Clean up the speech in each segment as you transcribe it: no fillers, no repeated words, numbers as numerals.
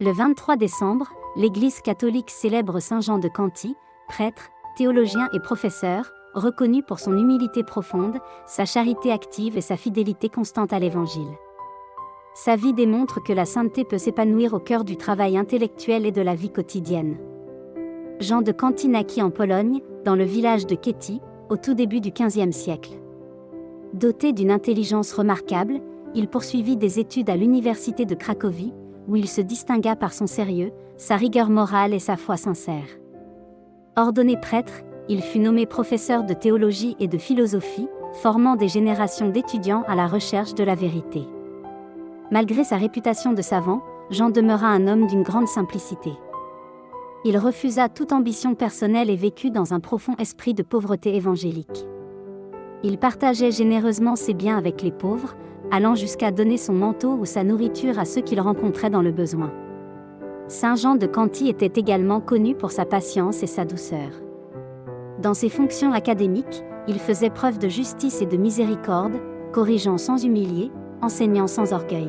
Le 23 décembre, l'Église catholique célèbre Saint Jean de Canty, prêtre, théologien et professeur, reconnu pour son humilité profonde, sa charité active et sa fidélité constante à l'Évangile. Sa vie démontre que la sainteté peut s'épanouir au cœur du travail intellectuel et de la vie quotidienne. Jean de Canty naquit en Pologne, dans le village de Kęty, au tout début du XVe siècle. Doté d'une intelligence remarquable, il poursuivit des études à l'université de Cracovie, où il se distingua par son sérieux, sa rigueur morale et sa foi sincère. Ordonné prêtre, il fut nommé professeur de théologie et de philosophie, formant des générations d'étudiants à la recherche de la vérité. Malgré sa réputation de savant, Jean demeura un homme d'une grande simplicité. Il refusa toute ambition personnelle et vécut dans un profond esprit de pauvreté évangélique. Il partageait généreusement ses biens avec les pauvres, allant jusqu'à donner son manteau ou sa nourriture à ceux qu'il rencontrait dans le besoin. Saint Jean de Canty était également connu pour sa patience et sa douceur. Dans ses fonctions académiques, il faisait preuve de justice et de miséricorde, corrigeant sans humilier, enseignant sans orgueil.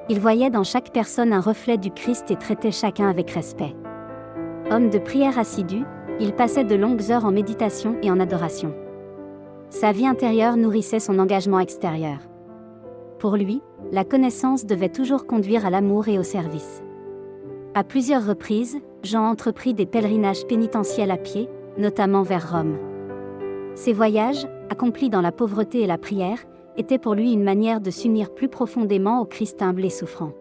Il voyait dans chaque personne un reflet du Christ et traitait chacun avec respect. Homme de prière assidu, il passait de longues heures en méditation et en adoration. Sa vie intérieure nourrissait son engagement extérieur. Pour lui, la connaissance devait toujours conduire à l'amour et au service. À plusieurs reprises, Jean entreprit des pèlerinages pénitentiels à pied, notamment vers Rome. Ces voyages, accomplis dans la pauvreté et la prière, étaient pour lui une manière de s'unir plus profondément au Christ humble et souffrant.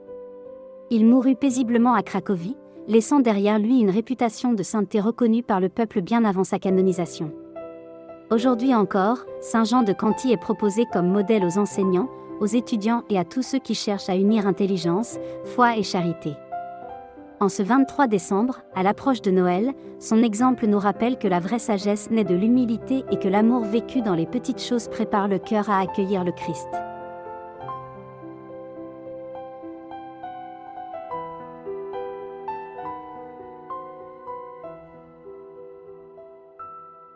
Il mourut paisiblement à Cracovie, laissant derrière lui une réputation de sainteté reconnue par le peuple bien avant sa canonisation. Aujourd'hui encore, Saint Jean de Canty est proposé comme modèle aux enseignants, aux étudiants et à tous ceux qui cherchent à unir intelligence, foi et charité. En ce 23 décembre, à l'approche de Noël, son exemple nous rappelle que la vraie sagesse naît de l'humilité et que l'amour vécu dans les petites choses prépare le cœur à accueillir le Christ.